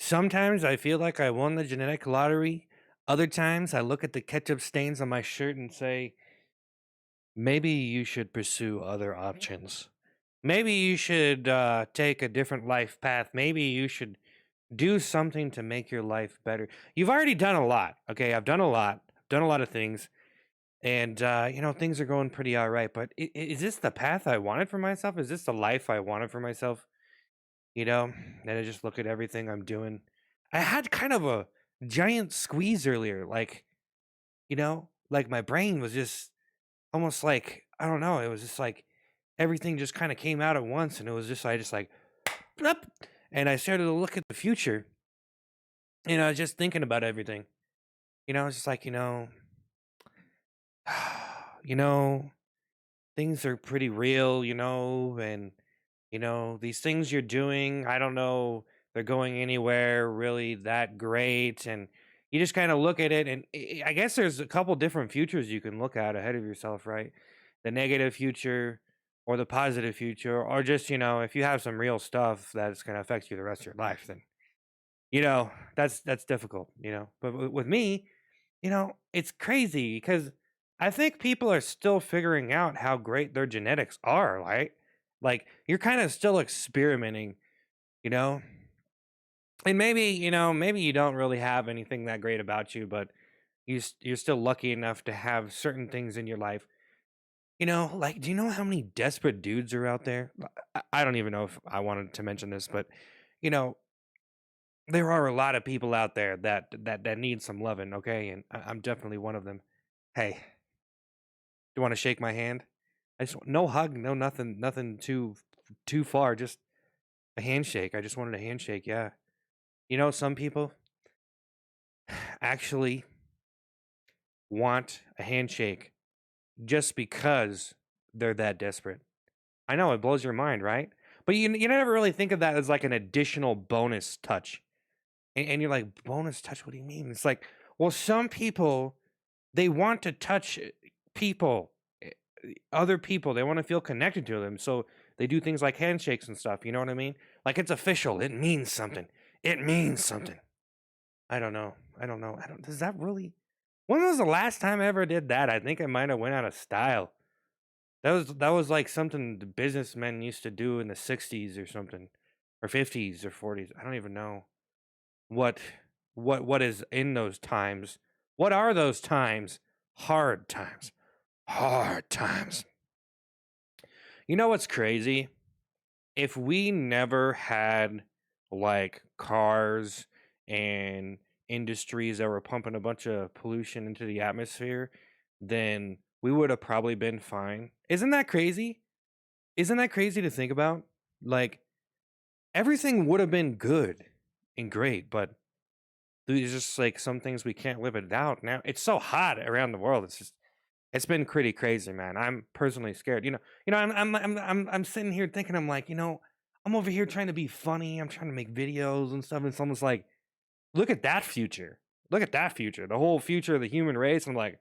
Sometimes I feel like I won the genetic lottery. Other times I look at the ketchup stains on my shirt and say, maybe you should pursue other options. Maybe you should take a different life path. Maybe you should do something to make your life better. You've already done a lot. Okay. I've done a lot. I've done a lot of things. And, things are going pretty all right. But is this the path I wanted for myself? Is this the life I wanted for myself? You know, and I just look at everything I'm doing. I had kind of a giant squeeze earlier, like my brain was just almost like I don't know, it was just like everything just kind of came out at once, and it was just I just like, "Blep," and I started to look at the future, and I was just thinking about everything. It's just like you know, things are pretty real, and these things you're doing, I don't know they're going anywhere really that great. And you just kind of look at it, and I guess there's a couple different futures you can look at ahead of yourself, right? The negative future or the positive future, or just, if you have some real stuff that's going to affect you the rest of your life, then, that's difficult, but with me, it's crazy because I think people are still figuring out how great their genetics are, right? Like you're kind of still experimenting, you know? And maybe you don't really have anything that great about you, but you're still lucky enough to have certain things in your life. Like do you know how many desperate dudes are out there? I don't even know if I wanted to mention this, but you know, there are a lot of people out there that need some loving, okay? And I'm definitely one of them. Hey, you want to shake my hand? I just no hug, no nothing, nothing too far. Just a handshake. I just wanted a handshake. Yeah. Some people actually want a handshake just because they're that desperate. I know it blows your mind, right? But you never really think of that as like an additional bonus touch. And you're like, bonus touch? What do you mean? It's like, well, some people they want to touch people, eh, other people. They want to feel connected to them. So they do things like handshakes and stuff. You know what I mean? Like it's official. It means something. It means something. I don't know. I don't know. I don't. Does that really? When was the last time I ever did that? I think I might have went out of style. That was like something the businessmen used to do in the '60s or something, or '50s or '40s. I don't even know what what is in those times. What are those times? Hard times. Hard times. You know what's crazy? If we never had like cars and industries that were pumping a bunch of pollution into the atmosphere, then we would have probably been fine. Isn't that crazy? Isn't that crazy to think about? Like everything would have been good and great, but there's just like some things we can't live it out now. It's so hot around the world. It's been pretty crazy, man. I'm personally scared. I'm sitting here thinking, I'm like, I'm over here trying to be funny. I'm trying to make videos and stuff. And it's almost like, look at that future. Look at that future. The whole future of the human race. I'm like,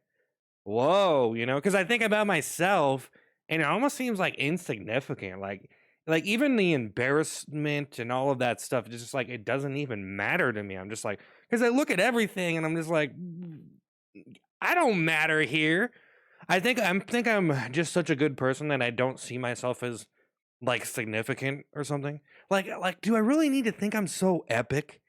whoa, because I think about myself and it almost seems like insignificant. Like even the embarrassment and all of that stuff, it's just like it doesn't even matter to me. I'm just like, because I look at everything and I'm just like, I don't matter here. I think I'm just such a good person that I don't see myself as like significant or something. Like do I really need to think I'm so epic?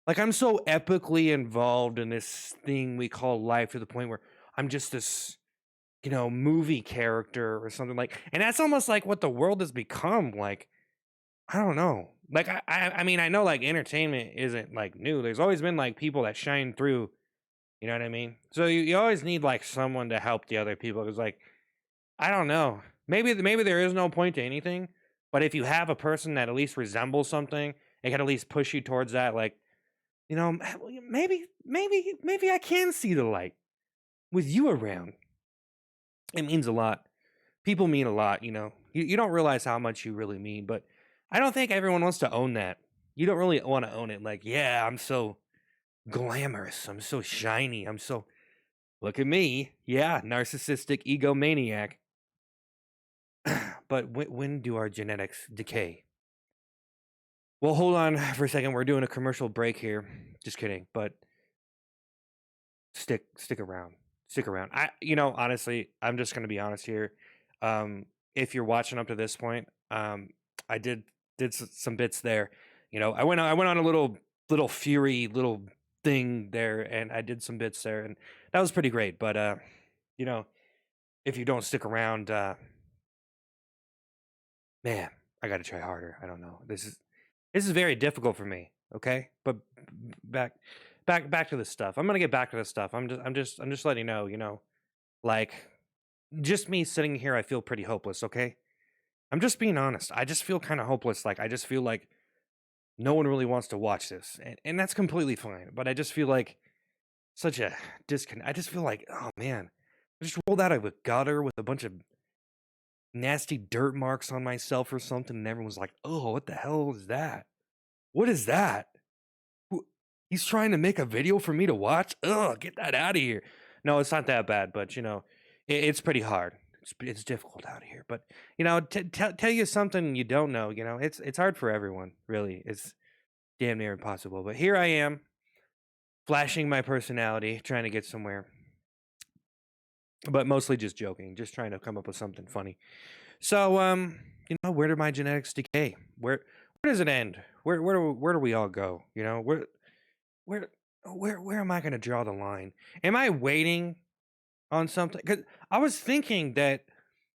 Like I'm so epically involved in this thing we call life to the point where I'm just this, movie character or something like and that's almost like what the world has become. Like, I don't know. Like I mean, I know like entertainment isn't like new. There's always been like people that shine through, you know what I mean? So you always need like someone to help the other people. Cause like I don't know. Maybe there is no point to anything, but if you have a person that at least resembles something, it can at least push you towards that. Like, maybe I can see the light with you around. It means a lot. People mean a lot. You don't realize how much you really mean, but I don't think everyone wants to own that. You don't really want to own it. Like, yeah, I'm so glamorous. I'm so shiny. Look at me. Yeah, narcissistic egomaniac. But when do our genetics decay? Well, hold on for a second. We're doing a commercial break here. Just kidding, but stick around. Stick around. Honestly, I'm just gonna be honest here. If you're watching up to this point, I did some bits there. I went on a little fury little thing there, and I did some bits there, and that was pretty great. But you know, if you don't stick around, man, I got to try harder. I don't know. This is very difficult for me. Okay, but back back to the stuff. I'm gonna get back to the stuff. I'm just letting you know. Like just me sitting here, I feel pretty hopeless. Okay, I'm just being honest. I just feel kind of hopeless. Like I just feel like no one really wants to watch this, and that's completely fine. But I just feel like such a disconnect. I just feel like, oh man, I just rolled out of a gutter with a bunch of nasty dirt marks on myself or something, and everyone's like, "Oh, what the hell is that? What is that? Who- He's trying to make a video for me to watch? Ugh, get that out of here." No, it's not that bad, but it's pretty hard. It's difficult out here, but tell you something you don't know. It's hard for everyone. Really, it's damn near impossible. But here I am, flashing my personality, trying to get somewhere, but mostly just joking, just trying to come up with something funny. So, where do my genetics decay? Where does it end? Where do we all go? Where where am I going to draw the line? Am I waiting on something? Because I was thinking that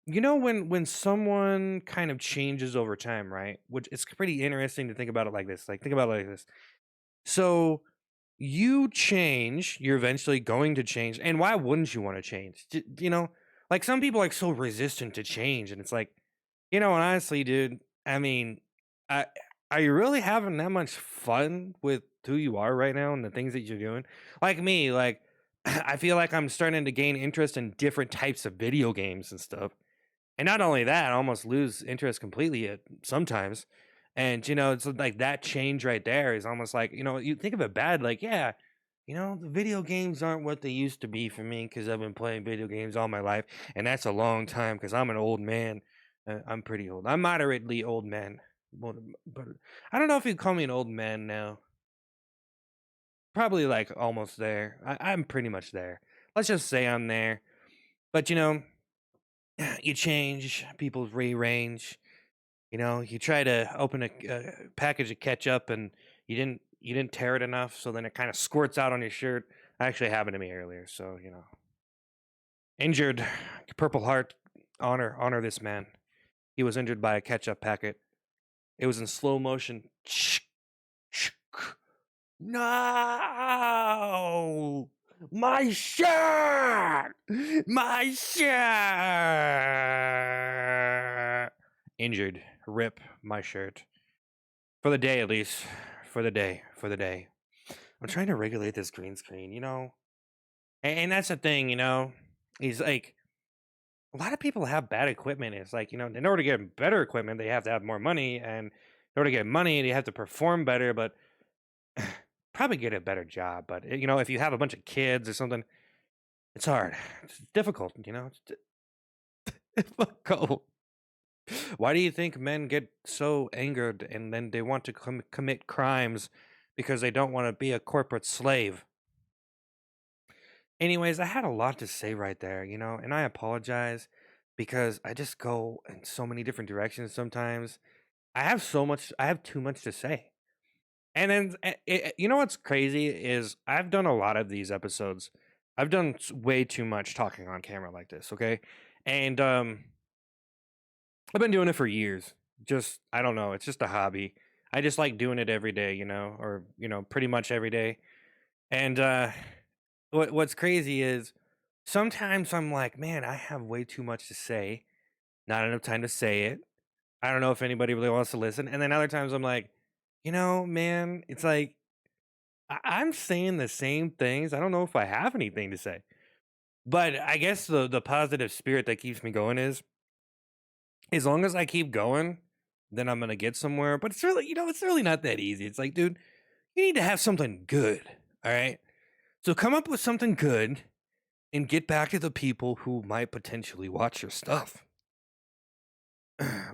when someone kind of changes over time, right? Which it's pretty interesting to think about it like this. Like think about it like this. So you change, you're eventually going to change, and why wouldn't you want to change? Like some people are like so resistant to change, and it's like, and honestly, dude, I mean, I are you really having that much fun with who you are right now and the things that you're doing? Like me, like I feel like I'm starting to gain interest in different types of video games and stuff. And not only that, I almost lose interest completely at sometimes. And it's like that change right there is almost like, you think of it bad, like, yeah, the video games aren't what they used to be for me because I've been playing video games all my life. And that's a long time because I'm an old man. I'm pretty old. I'm moderately old man. Well, but I don't know if you'd call me an old man now. Probably like almost there. I'm pretty much there. Let's just say I'm there. But you change, people rearrange. You try to open a package of ketchup and you didn't tear it enough, so then it kind of squirts out on your shirt. Actually happened to me earlier, so injured. Purple Heart, honor this man. He was injured by a ketchup packet. It was in slow motion. No, my shirt, my shirt. Injured. Rip my shirt. For the day, at least. For the day. For the day. I'm trying to regulate this green screen, And that's the thing, He's like, a lot of people have bad equipment. It's like, in order to get better equipment, they have to have more money. And in order to get money, they have to perform better, but probably get a better job. But, if you have a bunch of kids or something, it's hard. It's difficult, It's difficult. Why do you think men get so angered and then they want to commit crimes because they don't want to be a corporate slave? Anyways, I had a lot to say right there, and I apologize because I just go in so many different directions sometimes. I have too much to say. And then, you know what's crazy is I've done a lot of these episodes. I've done way too much talking on camera like this, okay? And I've been doing it for years. Just I don't know, it's just a hobby. I just like doing it every day, or pretty much every day. And what's crazy is sometimes I'm like, man, I have way too much to say, not enough time to say it. I don't know if anybody really wants to listen. And then other times I'm like, man, it's like I'm saying the same things. I don't know if I have anything to say. But I guess the positive spirit that keeps me going is as long as I keep going, then I'm gonna get somewhere. But it's really, it's really not that easy. It's like, dude, you need to have something good. All right. So come up with something good and get back to the people who might potentially watch your stuff.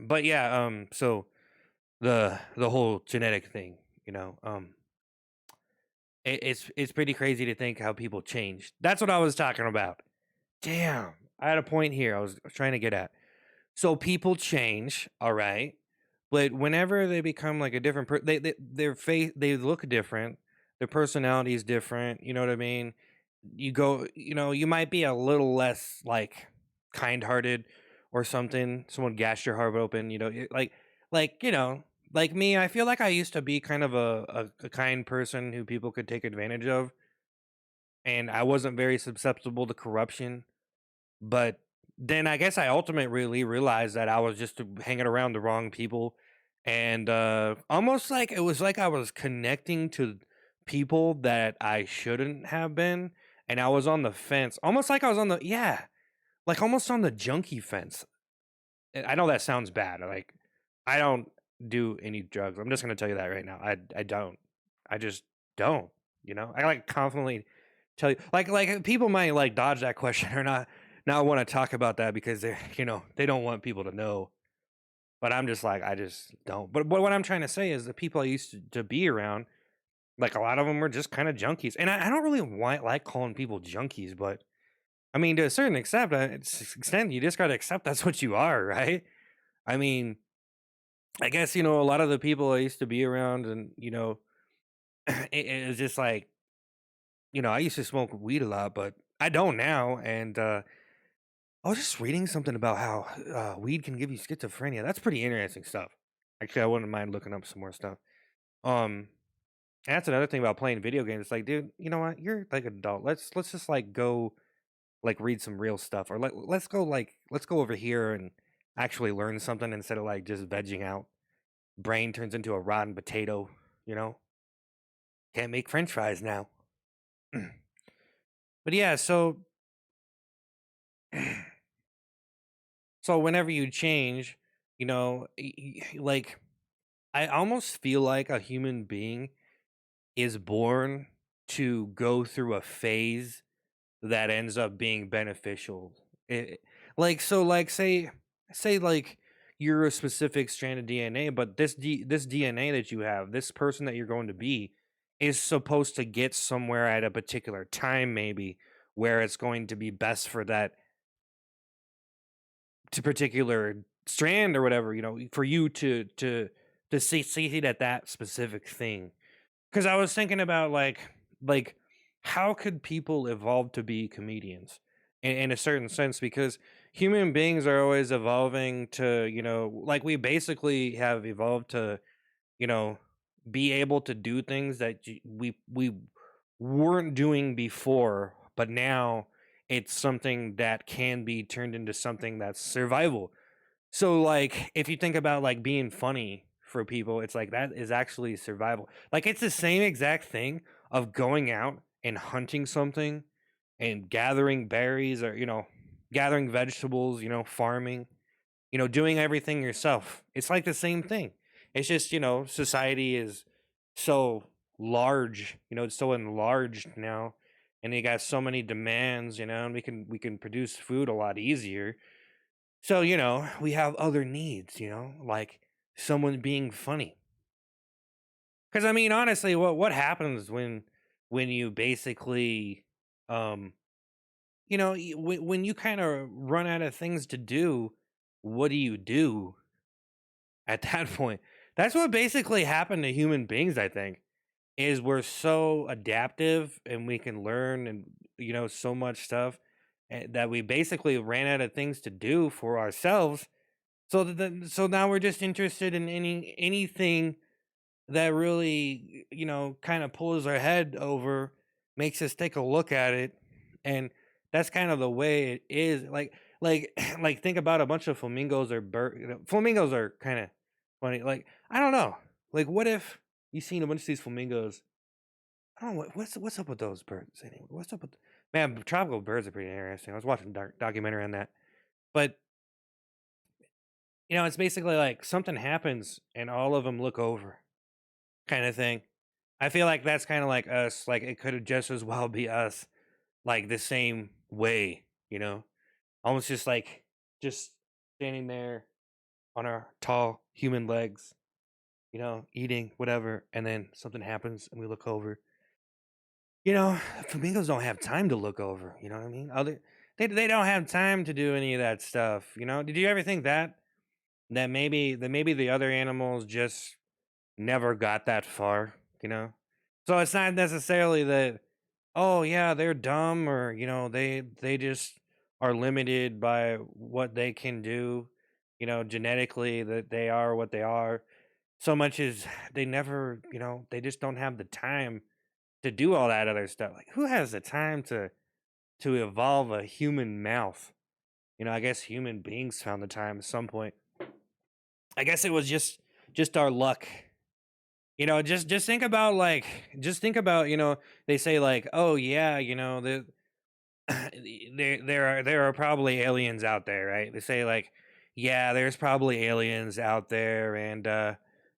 But yeah, so the whole genetic thing, you know. It's pretty crazy to think how people change. That's what I was talking about. Damn, I had a point here. I was trying to get at. So people change, all right, but whenever they become like a different their face, they look different. Their personality is different. You know what I mean? You go, you might be a little less like kind-hearted or something. Someone gashed your heart open. Like like me. I feel like I used to be kind of a kind person who people could take advantage of, and I wasn't very susceptible to corruption. But then I guess I ultimately realized that I was just hanging around the wrong people, and almost like it was like I was connecting to people that I shouldn't have been, and I was on the fence, almost like I was on the yeah, like almost on the junkie fence. I know that sounds bad. Like I don't do any drugs. I'm just gonna tell you that right now. I don't. I just don't. I like confidently tell you like people might like dodge that question or not want to talk about that because they don't want people to know. But I'm just like I just don't. But what I'm trying to say is the people I used to be around, like a lot of them were just kind of junkies, and I don't really like calling people junkies, but I mean to a certain extent, you just got to accept that's what you are, right? I mean, I guess a lot of the people I used to be around, and it's just like I used to smoke weed a lot, but I don't now, and I was just reading something about how weed can give you schizophrenia. That's pretty interesting stuff. Actually, I wouldn't mind looking up some more stuff. Um, and that's another thing about playing video games. It's like, dude, you know what? You're like an adult. Let's just like go like read some real stuff, or let's go over here and actually learn something instead of like just vegging out. Brain turns into a rotten potato. You know, can't make French fries now. But yeah, so whenever you change, like I almost feel like a human being is born to go through a phase that ends up being beneficial. Like so, like say like you're a specific strand of DNA, but this DNA that you have, this person that you're going to be, is supposed to get somewhere at a particular time, maybe where it's going to be best for that to particular strand or whatever. For you to succeed at that specific thing. Because I was thinking about like how could people evolve to be comedians in a certain sense? Because human beings are always evolving to like we basically have evolved to you know be able to do things that we weren't doing before, but now it's something that can be turned into something that's survival. So like if you think about like being funny for people, it's like that is actually survival. Like it's the same exact thing of going out and hunting something and gathering berries or gathering vegetables, farming, doing everything yourself. It's like the same thing. It's just, society is so large, it's so enlarged now, and you got so many demands, and we can produce food a lot easier. So, we have other needs, like someone being funny. Cuz I mean, honestly, what happens when you basically um when you kind of run out of things to do, what do you do at that point? That's what basically happened to human beings, I think, is we're so adaptive and we can learn and so much stuff that we basically ran out of things to do for ourselves. So now we're just interested in anything that really, kind of pulls our head over, makes us take a look at it, and that's kind of the way it is. Like like think about a bunch of flamingos or bird. Flamingos are kind of funny. Like I don't know. Like what if you seen a bunch of these flamingos? I don't know what's up with those birds anyway. What's up with man? Tropical birds are pretty interesting. I was watching a documentary on that, but it's basically like something happens and all of them look over, kind of thing. I feel like that's kind of like us. Like it could have just as well be us, like the same way, almost just standing there on our tall human legs. eating whatever, and then something happens, and we look over. Flamingos don't have time to look over. You know what I mean? They don't have time to do any of that stuff. Did you ever think that maybe the other animals just never got that far? You know, so it's not necessarily that, oh yeah, they're dumb, or they just are limited by what they can do. Genetically, that they are what they are. So much as they never, they just don't have the time to do all that other stuff. Like, who has the time to evolve a human mouth? I guess human beings found the time at some point. I guess it was just our luck. Just think about, they say, like, oh yeah, there are probably aliens out there, right? They say, like, yeah, there's probably aliens out there, and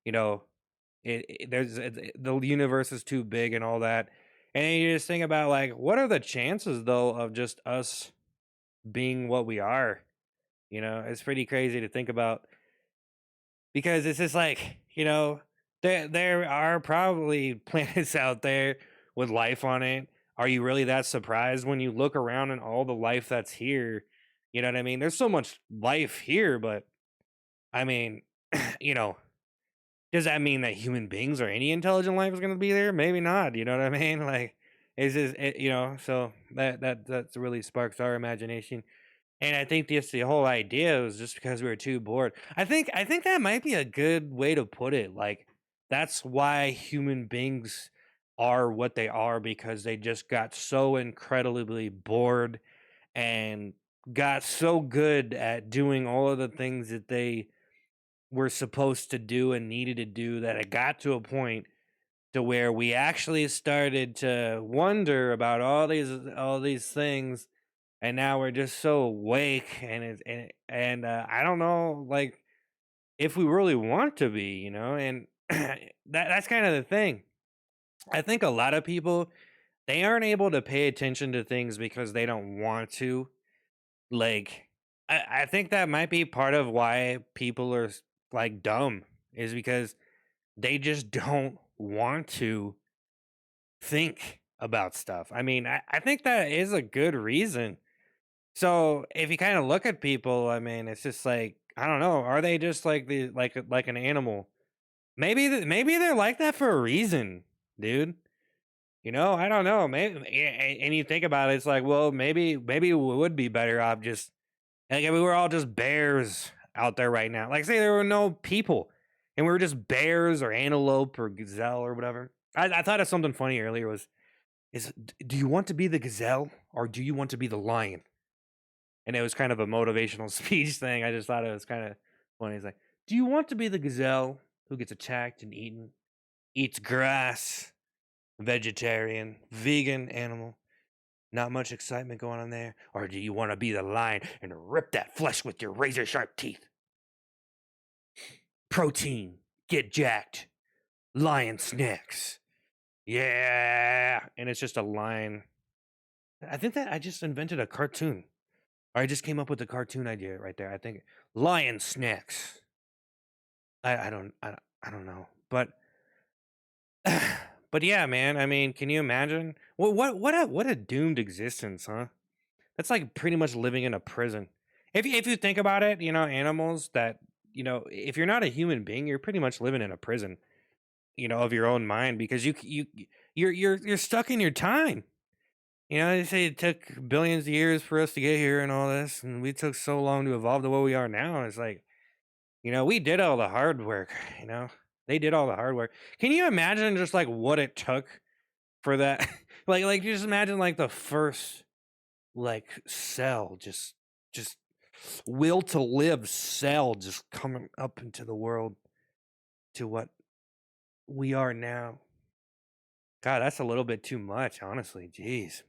you know the universe is too big and all that. And you just think about, like, what are the chances though of just us being what we are? It's pretty crazy to think about, because it's just like, there are probably planets out there with life on it. Are you really that surprised when you look around and all the life that's here? You know what I mean? There's so much life here, but I mean, you know, does that mean that human beings or any intelligent life is going to be there? Maybe not. You know what I mean? Like, it's just, so that's really sparks our imagination. And I think just the whole idea was just because we were too bored. I think that might be a good way to put it. Like, that's why human beings are what they are, because they just got so incredibly bored and got so good at doing all of the things that they were supposed to do and needed to do, that it got to a point to where we actually started to wonder about all these things, and now we're just so awake, and I don't know, like, if we really want to be, and that's kind of the thing. I think a lot of people, they aren't able to pay attention to things because they don't want to. Like, I think that might be part of why people are like dumb, is because they just don't want to think about stuff. I mean, I think that is a good reason. So if you kind of look at people, I mean, it's just like, I don't know, are they just like like an animal? Maybe they're like that for a reason, dude. I don't know. Maybe, and you think about it, it's like, well, maybe we would be better off just, like, if we were all just bears out there right now. Like, say there were no people, and we were just bears or antelope or gazelle or whatever. I thought of something funny earlier. Do you want to be the gazelle, or do you want to be the lion? And it was kind of a motivational speech thing. I just thought it was kind of funny. He's like, do you want to be the gazelle who gets attacked and eaten, eats grass, vegetarian, vegan animal? Not much excitement going on there. Or do you want to be the lion and rip that flesh with your razor sharp teeth? Protein, get jacked, lion snacks. Yeah. And it's just a lion. I think that I just invented a cartoon. Or I just came up with the cartoon idea right there. I think lion snacks. I don't know. But yeah, man. I mean, can you imagine? What a doomed existence, huh? That's like pretty much living in a prison. If you think about it, animals that, if you're not a human being, you're pretty much living in a prison, of your own mind, because you're stuck in your time. They say it took billions of years for us to get here and all this, and we took so long to evolve to what we are now. It's like, we did all the hard work, they did all the hard work. Can you imagine just like what it took for that? Like just imagine like the first like cell, just will to live cell just coming up into the world to what we are now. God, that's a little bit too much, honestly. Jeez.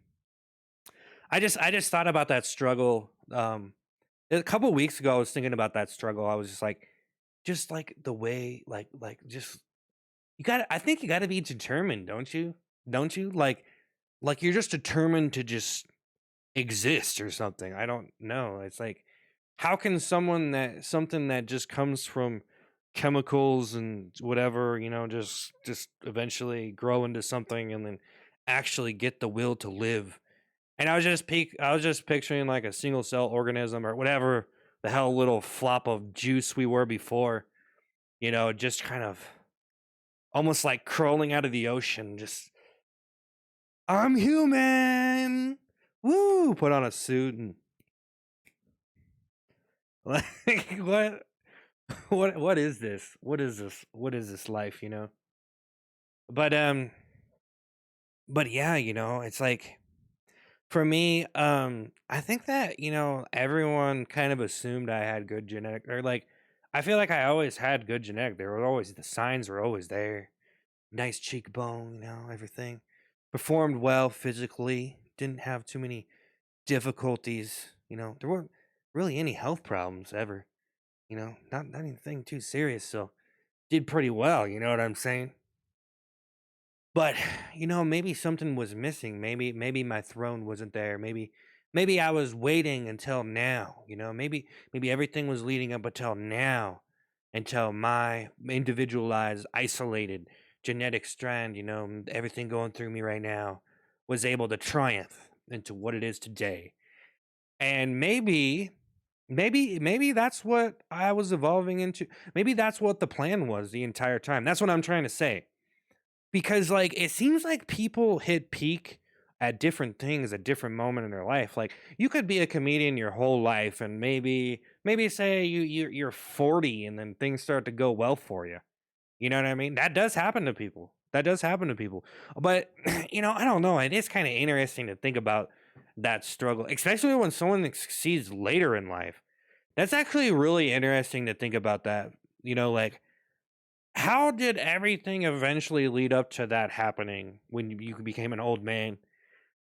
I just thought about that struggle. A couple weeks ago, I was thinking about that struggle. I was just like the way, just you got. I think you got to be determined, don't you? Don't you? Like you're just determined to just exist or something. I don't know. It's like, how can something that just comes from chemicals and whatever, just eventually grow into something and then actually get the will to live. And I was just picturing like a single cell organism or whatever the hell little flop of juice we were before, just kind of almost like crawling out of the ocean, just I'm human. Woo! Put on a suit and like what is this? What is this? What is this life, But but yeah, it's like for me, I think that, everyone kind of assumed I had good genetic or like I feel like I always had good genetic. There were always the signs were always there. Nice cheekbone, everything. Performed well physically, didn't have too many difficulties, there weren't really any health problems ever, not anything too serious, so did pretty well, you know what I'm saying? But, maybe something was missing. Maybe my throne wasn't there. Maybe I was waiting until now, maybe everything was leading up until now, until my individualized, isolated genetic strand, everything going through me right now was able to triumph into what it is today. And maybe that's what I was evolving into. Maybe that's what the plan was the entire time. That's what I'm trying to say. Because like it seems like people hit peak at different things at different moment in their life. Like you could be a comedian your whole life and maybe say you're 40 and then things start to go well for you. You know what I mean? That does happen to people. That does happen to people. But I don't know. It is kind of interesting to think about that struggle, especially when someone succeeds later in life. That's actually really interesting to think about that. Like how did everything eventually lead up to that happening when you became an old man?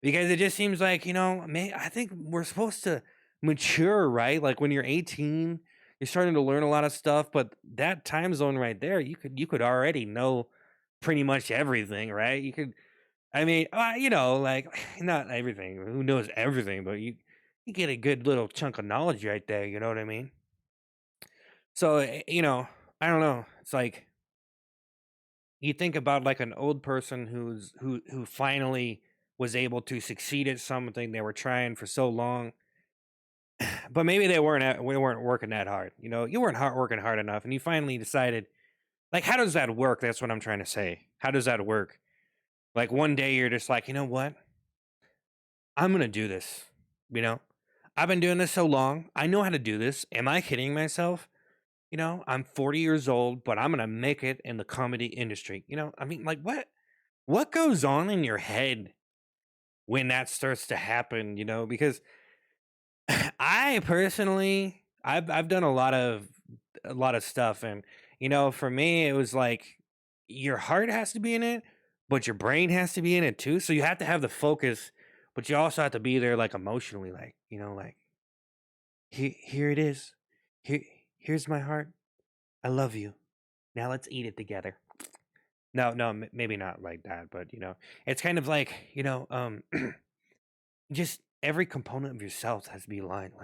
Because it just seems like, I think we're supposed to mature, right? Like when you're 18, you're starting to learn a lot of stuff, but that time zone right there, you could already know pretty much everything, right? I mean, like not everything. Who knows everything, but you get a good little chunk of knowledge right there, you know what I mean? So, I don't know. It's like you think about like an old person who finally was able to succeed at something they were trying for so long, but maybe we weren't working that hard. You weren't working hard enough, and you finally decided. Like, how does that work? That's what I'm trying to say. How does that work? Like one day you're just like, you know what? I'm gonna do this. You know, I've been doing this so long. I know how to do this. Am I kidding myself? I'm 40 years old, but I'm gonna make it in the comedy industry. I mean, like what goes on in your head when that starts to happen, because I personally I've done a lot of stuff and for me it was like your heart has to be in it, but your brain has to be in it too. So you have to have the focus, but you also have to be there like emotionally like, like here it is. Here here's my heart. I love you. Now let's eat it together. No, no, maybe not like that, but it's kind of like, just every component of yourself has to be aligned,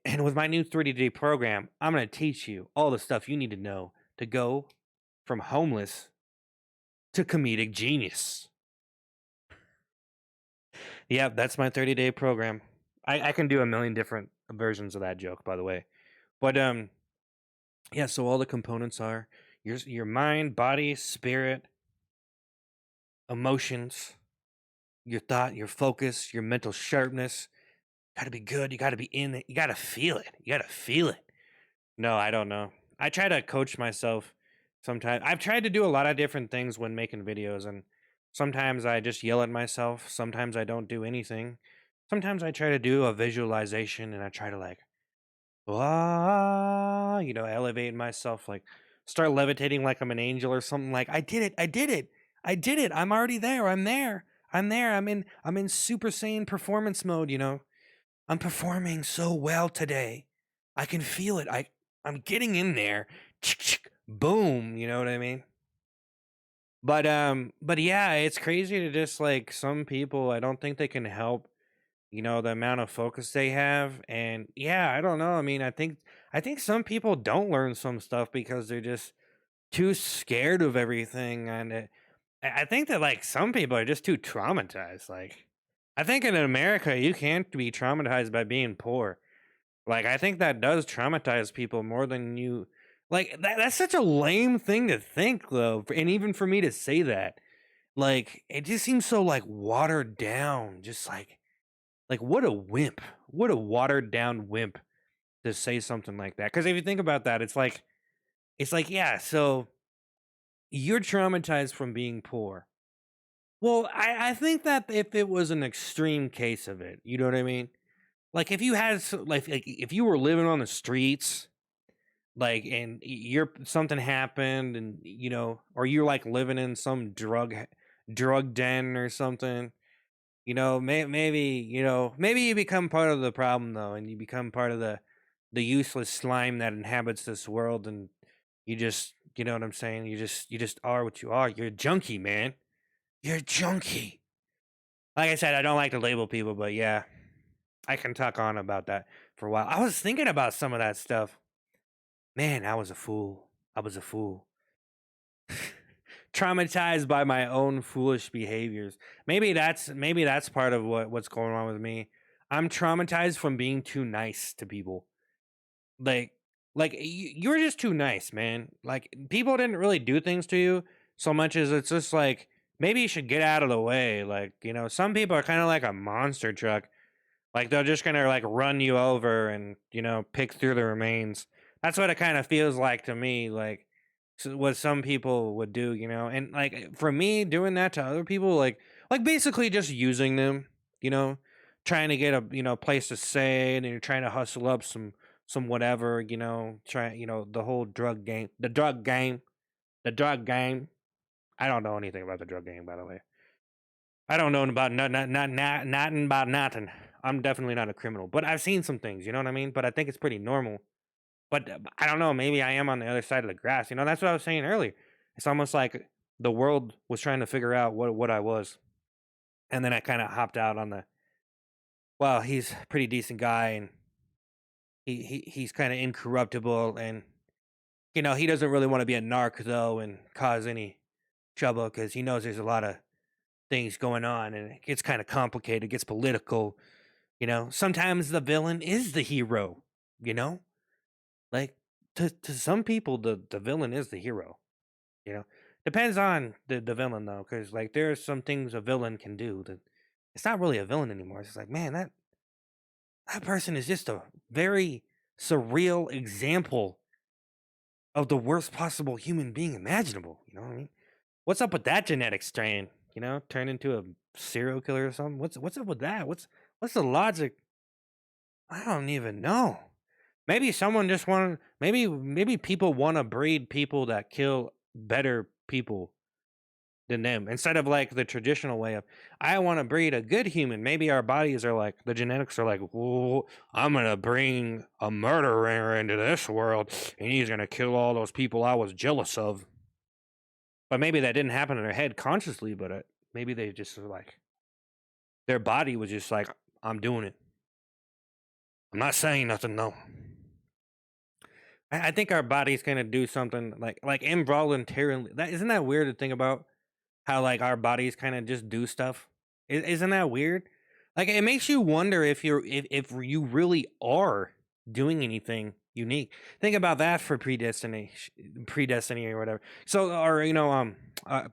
and with my new 30-day program, I'm going to teach you all the stuff you need to know to go from homeless to comedic genius. Yep, that's my 30-day program. I can do a million different versions of that joke, by the way. But yeah, so all the components are your mind, body, spirit, emotions, your thought, your focus, your mental sharpness. Got to be good. You got to be in it. You got to feel it. You got to feel it. No, I don't know. I try to coach myself sometimes. I've tried to do a lot of different things when making videos, and sometimes I just yell at myself. Sometimes I don't do anything. Sometimes I try to do a visualization and I try to like, ah, elevate myself, like start levitating like I'm an angel or something. Like I did it. I did it. I did it. I'm already there. I'm there. I'm there. I'm in Super Saiyan performance mode. I'm performing so well today. I can feel it. I'm getting in there. Boom, you know what I mean? But yeah, it's crazy to just like some people, I don't think they can help, the amount of focus they have. And yeah, I don't know. I mean, I think some people don't learn some stuff because they're just too scared of everything. And I think that like some people are just too traumatized. Like, I think in America you can't be traumatized by being poor. Like, I think that does traumatize people more than you like. That's such a lame thing to think, though, and even for me to say that, like, it just seems so like watered down. Just like what a wimp, what a watered down wimp to say something like that. Because if you think about that, it's like yeah, so you're traumatized from being poor. Well, I think that if it was an extreme case of it, you know what I mean? Like if you had like if you were living on the streets, like and you're something happened, and or you're like living in some drug den or something. Maybe you become part of the problem though, and you become part of the useless slime that inhabits this world, and you know what I'm saying. You just are what you are. You're a junkie, man. You're a junkie. Like I said, I don't like to label people, but yeah, I can talk on about that for a while. I was thinking about some of that stuff. Man, I was a fool. I was a fool. Traumatized by my own foolish behaviors. Maybe that's part of what's going on with me. I'm traumatized from being too nice to people. Like you're just too nice, man. Like people didn't really do things to you so much as it's just like maybe you should get out of the way. Like, some people are kind of like a monster truck. Like they're just gonna like run you over and pick through the remains. That's what it kind of feels like to me. Like what some people would do, and like for me doing that to other people, like basically just using them, you know, trying to get a place to stay, and you're trying to hustle up some whatever, try the whole drug game. I don't know anything about the drug game, by the way. I don't know about nothing about nothing. I'm definitely not a criminal, but I've seen some things. You know what I mean? But I think it's pretty normal. But I don't know. Maybe I am on the other side of the grass. That's what I was saying earlier. It's almost like the world was trying to figure out what I was, and then I kind of hopped out on the. Well, he's a pretty decent guy, and he's kind of incorruptible, and he doesn't really want to be a narc though, and cause any trouble because he knows there's a lot of things going on, and it gets kind of complicated, gets political. Sometimes the villain is the hero, you know? Like to some people the villain is the hero, you know? Depends on the villain though, cuz like there are some things a villain can do that it's not really a villain anymore. It's just like, man, that person is just a very surreal example of the worst possible human being imaginable, you know what I mean? What's up with that genetic strain? Turn into a serial killer or something? What's up with that? What's the logic? I don't even know. Maybe someone just want maybe people want to breed people that kill better people than them instead of like the traditional way of I want to breed a good human. Maybe our bodies are like the genetics are like, "Whoa, I'm going to bring a murderer into this world and he's going to kill all those people I was jealous of." But maybe that didn't happen in their head consciously, but maybe they just were like their body was just like, "I'm doing it. I'm not saying nothing though." I think our body's gonna do something like involuntarily. That isn't that weird to think about how like our bodies kind of just do stuff. Isn't that weird? Like it makes you wonder if you really are doing anything unique. Think about that for predestiny or whatever. So or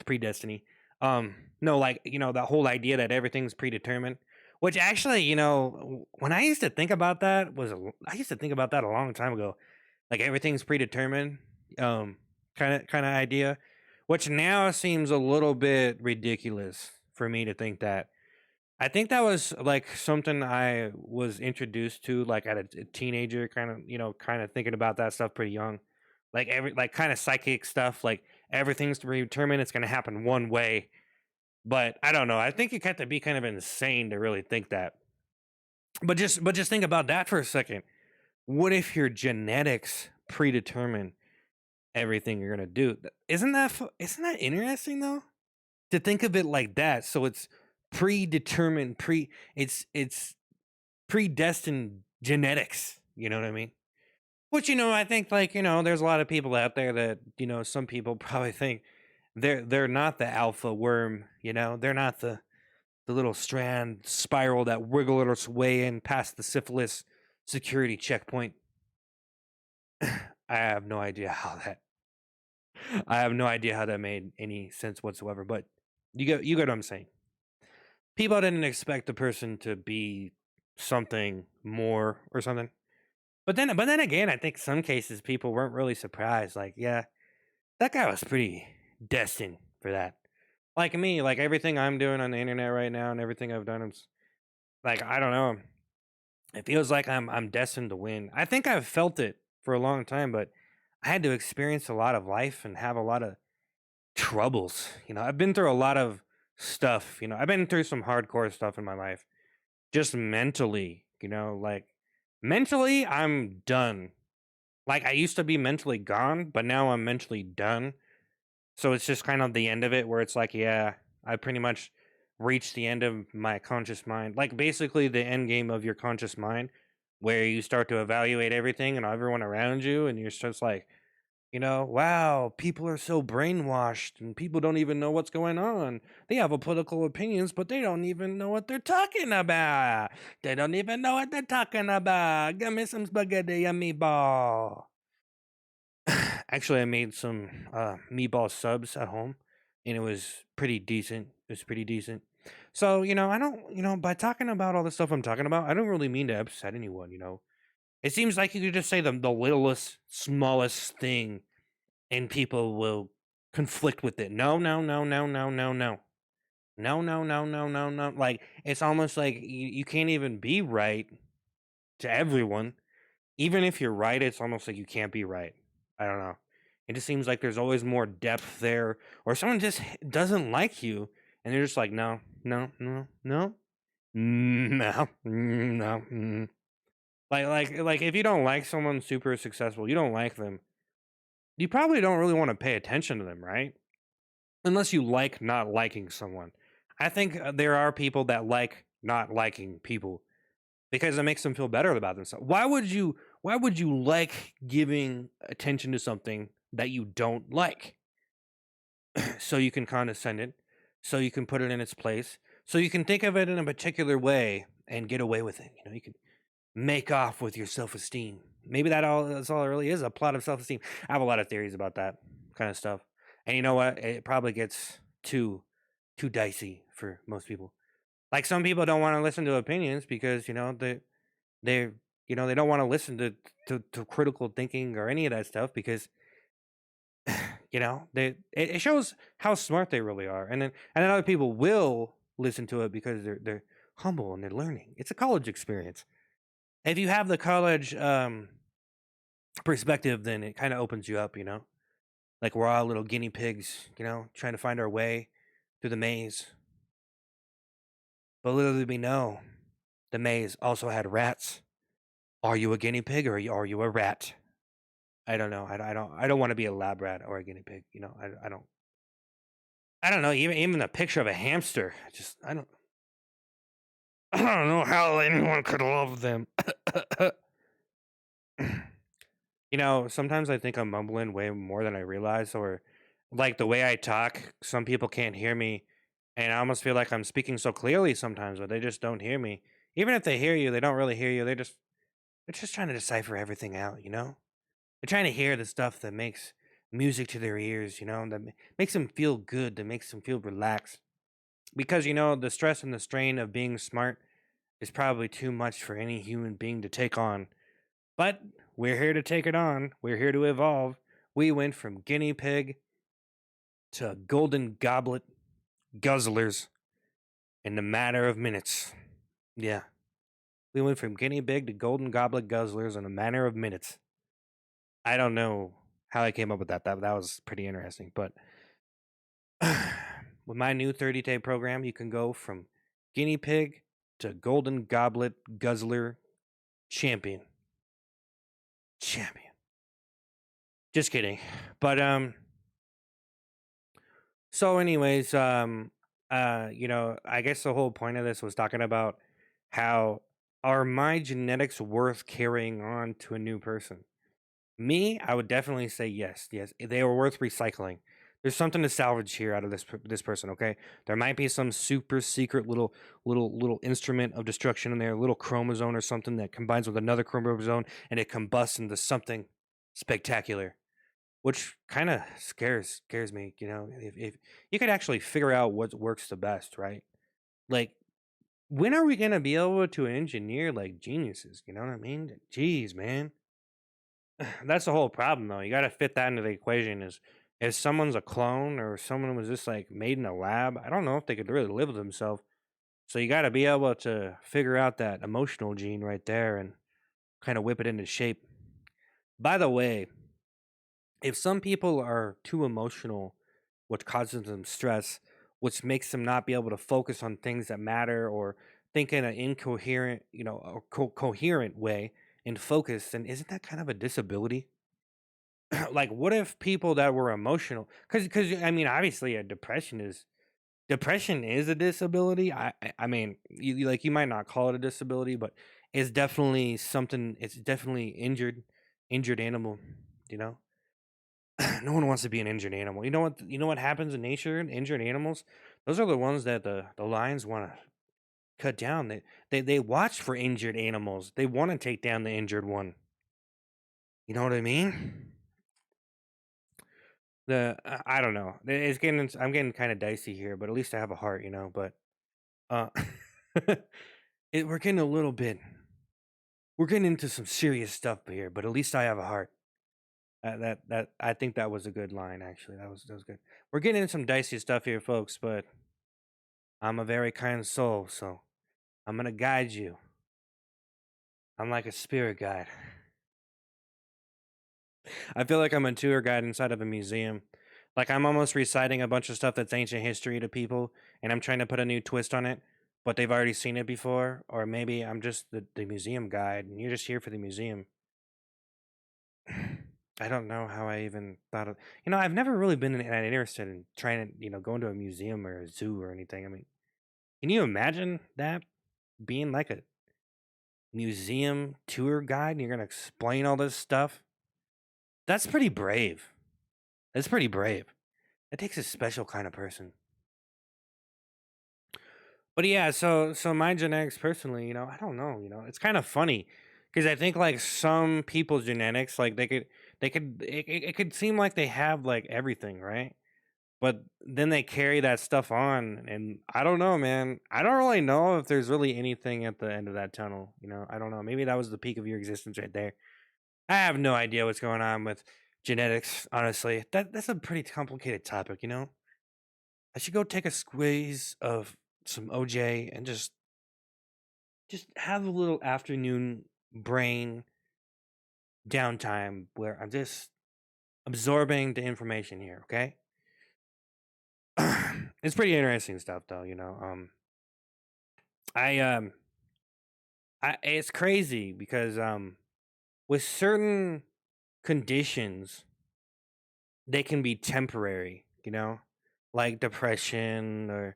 predestiny. No, like that whole idea that everything's predetermined. Which actually, when I used to think about that I used to think about that a long time ago, like everything's predetermined, kind of idea, which now seems a little bit ridiculous for me to think that. I think that was like something I was introduced to like at a teenager, kind of thinking about that stuff pretty young, like every like kind of psychic stuff, like everything's predetermined, it's going to happen one way. But I don't know. I think you have to be kind of insane to really think that. But just think about that for a second. What if your genetics predetermine everything you're gonna do? Isn't that interesting though? To think of it like that. So it's predetermined. It's predestined genetics. You know what I mean? Which, I think, like, there's a lot of people out there that, some people probably think they're not the alpha worm, they're not the little strand spiral that wiggled its way in past the syphilis security checkpoint. I have no idea how that I have no idea how that made any sense whatsoever, but you get what I'm saying. People didn't expect the person to be something more or something. But then again, I think some cases people weren't really surprised. Like, yeah, that guy was pretty destined for that. Like me, like everything I'm doing on the internet right now and everything I've done, it's like, I don't know. It feels like I'm destined to win. I think I've felt it for a long time, but I had to experience a lot of life and have a lot of troubles. I've been through a lot of stuff. I've been through some hardcore stuff in my life. Just mentally, like mentally I'm done. Like I used to be mentally gone, but now I'm mentally done. So it's just kind of the end of it where it's like, yeah, I pretty much reached the end of my conscious mind. Like basically the end game of your conscious mind where you start to evaluate everything and everyone around you and you're just like, wow, people are so brainwashed and people don't even know what's going on. They have a political opinions, but they don't even know what they're talking about. They don't even know what they're talking about. Give me some spaghetti and meatball. Actually, I made some meatball subs at home, and it was pretty decent. It was pretty decent. So, I don't, by talking about all the stuff I'm talking about, I don't really mean to upset anyone. It seems like you could just say the littlest, smallest thing, and people will conflict with it. No, no, no, no, no, no, no. No, no, no, no, no, no. Like, it's almost like you can't even be right to everyone. Even if you're right, it's almost like you can't be right. I don't know. It just seems like there's always more depth there, or someone just doesn't like you, and they're just like, no, no, no, no, no, no. Like, if you don't like someone super successful, you don't like them. You probably don't really want to pay attention to them, right? Unless you like not liking someone. I think there are people that like not liking people because it makes them feel better about themselves. Why would you like giving attention to something that you don't like? So you can condescend it, so you can put it in its place, so you can think of it in a particular way and get away with it. You can make off with your self-esteem. Maybe that's all it really is, a plot of self-esteem. I have a lot of theories about that kind of stuff. And you know what? It probably gets too dicey for most people. Like some people don't want to listen to opinions because, they they don't want to listen to critical thinking or any of that stuff because it shows how smart they really are. And then other people will listen to it because they're humble and they're learning. It's a college experience. If you have the college perspective, then it kind of opens you up. Like we're all little guinea pigs, trying to find our way through the maze. But little did we know, the maze also had rats. Are you a guinea pig or are you a rat? I don't know. I don't want to be a lab rat or a guinea pig. I don't know. Even a picture of a hamster. I don't know how anyone could love them. Sometimes I think I'm mumbling way more than I realize, or like the way I talk, some people can't hear me, and I almost feel like I'm speaking so clearly sometimes, but they just don't hear me. Even if they hear you, they don't really hear you. They're just trying to decipher everything out. They're trying to hear the stuff that makes music to their ears, that makes them feel good, that makes them feel relaxed. Because, the stress and the strain of being smart is probably too much for any human being to take on. But we're here to take it on. We're here to evolve. We went from guinea pig to golden goblet guzzlers in a matter of minutes. Yeah. We went from guinea pig to golden goblet guzzlers in a matter of minutes. I don't know how I came up with that. That was pretty interesting. But with my new 30-day program, you can go from guinea pig to golden goblet guzzler champion. Champion. Just kidding. But so anyways, I guess the whole point of this was talking about how Are my genetics worth carrying on to a new person? Me, I would definitely say yes. Yes, they are worth recycling. There's something to salvage here out of this person. Okay, there might be some super secret little instrument of destruction in there, a little chromosome or something that combines with another chromosome and it combusts into something spectacular, which kind of scares me. If you could actually figure out what works the best, right? Like, when are we gonna be able to engineer like geniuses? You know what I mean? Jeez, man. That's the whole problem, though. You got to fit that into the equation. Is if someone's a clone or someone was just like made in a lab, I don't know if they could really live with themselves. So you got to be able to figure out that emotional gene right there and kind of whip it into shape. By the way, if some people are too emotional, which causes them stress, which makes them not be able to focus on things that matter or think in an incoherent, or coherent way and focus, then isn't that kind of a disability? Like, what if people that were emotional, because I mean, obviously a depression is a disability. I mean, like, you might not call it a disability, but it's definitely something. It's definitely injured animal, you know. No one wants to be an injured animal. You know what happens in nature? Injured animals, those are the ones that the lions want to cut down. They watch for injured animals. They want to take down the injured one. You know what I mean? I don't know. I'm getting kind of dicey here, but at least I have a heart, you know. But uh, we're getting a little bit. We're getting into some serious stuff here, but at least I have a heart. That I think that was a good line. Actually, that was good. We're getting into some dicey stuff here, folks. But I'm a very kind soul, so I'm gonna guide you. I'm like a spirit guide. I feel like I'm a tour guide inside of a museum. Like, I'm almost reciting a bunch of stuff that's ancient history to people, and I'm trying to put a new twist on it, but they've already seen it before. Or maybe I'm just the museum guide, and you're just here for the museum. I don't know how I even thought of. I've never really been interested in trying to, go into a museum or a zoo or anything. I mean, can you imagine that being like a museum tour guide and you're gonna explain all this stuff? That's pretty brave. That's pretty brave. It takes a special kind of person. But yeah, so my genetics personally, I don't know, it's kind of funny because I think like some people's genetics, like it could seem like they have like everything, right? But then they carry that stuff on, and I don't know, man. I don't really know if there's really anything at the end of that tunnel. I don't know. Maybe that was the peak of your existence right there. I have no idea what's going on with genetics, honestly. That's a pretty complicated topic. I should go take a squeeze of some OJ and just have a little afternoon brain downtime where I'm just absorbing the information here, okay? It's pretty interesting stuff though. I it's crazy because with certain conditions they can be temporary, like depression or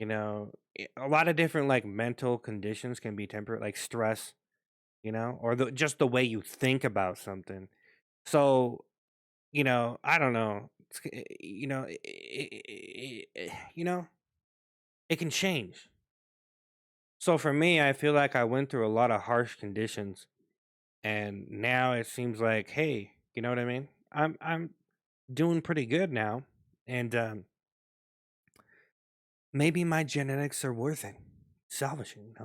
a lot of different like mental conditions can be temporary, like stress, or just the way you think about something. So, I don't know. It can change. So for me, I feel like I went through a lot of harsh conditions, and now it seems like, hey, you know what I mean? I'm doing pretty good now, and maybe my genetics are worth it salvaging.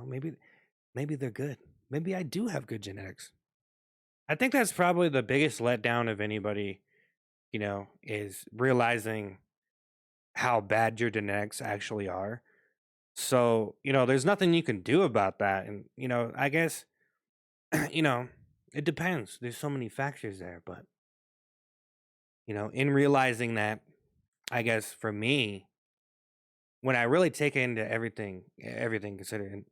Maybe they're good. Maybe I do have good genetics. I think that's probably the biggest letdown of anybody, is realizing how bad your genetics actually are. So, there's nothing you can do about that. And, I guess, you know, it depends. There's so many factors there. But, in realizing that, I guess for me, when I really take into everything considered,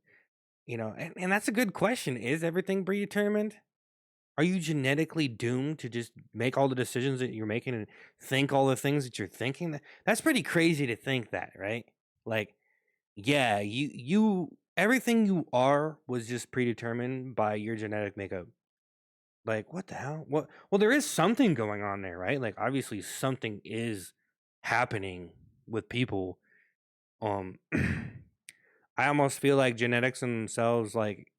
and that's a good question. Is everything predetermined? Are you genetically doomed to just make all the decisions that you're making and think all the things that you're thinking? That's pretty crazy to think that, right? Like, yeah, you everything you are was just predetermined by your genetic makeup. Like, what the hell? What? Well, there is something going on there, right? Like, obviously, something is happening with people. Um, I almost feel like genetics themselves, like,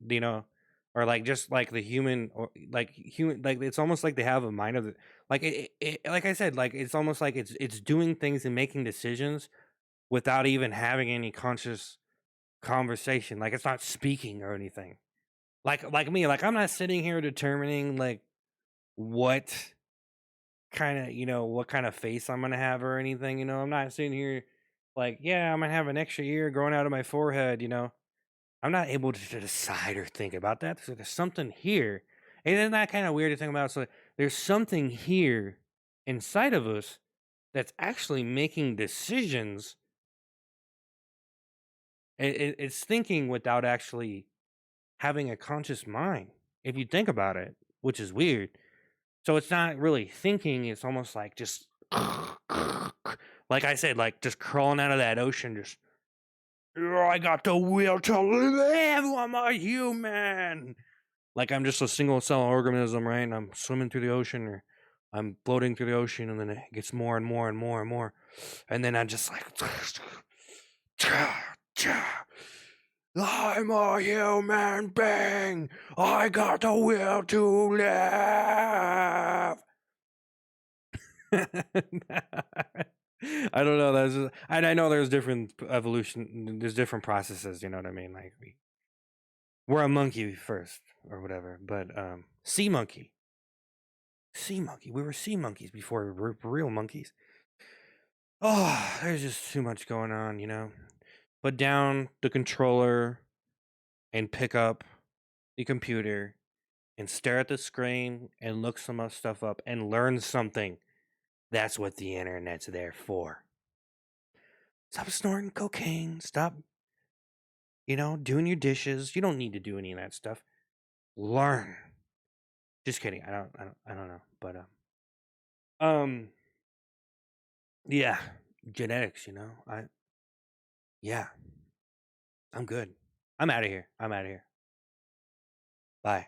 or like just like the human, or like human, like it's almost like they have a mind of it. Like like I said, like it's almost like it's doing things and making decisions without even having any conscious conversation. Like it's not speaking or anything. Like me, like I'm not sitting here determining like what what kind of face I'm gonna have or anything. I'm not sitting here like, yeah, I'm gonna have an extra ear growing out of my forehead. I'm not able to decide or think about that. So there's something here. And isn't that kind of weird to think about? So there's something here inside of us that's actually making decisions. It's thinking without actually having a conscious mind, if you think about it, which is weird. So it's not really thinking, it's almost like just like I said, like just crawling out of that ocean, just I got the will to live. I'm a human. Like I'm just a single cell organism, right? And I'm swimming through the ocean, or I'm floating through the ocean, and then it gets more and more and more and more. And then I'm just like I'm a human being. I got the will to live. I don't know. And I know there's different evolution. There's different processes. You know what I mean? Like we're a monkey first, or whatever. But sea monkey. Sea monkey. We were sea monkeys before we were real monkeys. Oh, there's just too much going on. Put down the controller and pick up the computer and stare at the screen and look some stuff up and learn something. That's what the internet's there for. Stop snorting cocaine. Stop, doing your dishes. You don't need to do any of that stuff. Learn. Just kidding. I don't know. But yeah, genetics. Yeah, I'm good. I'm out of here. Bye.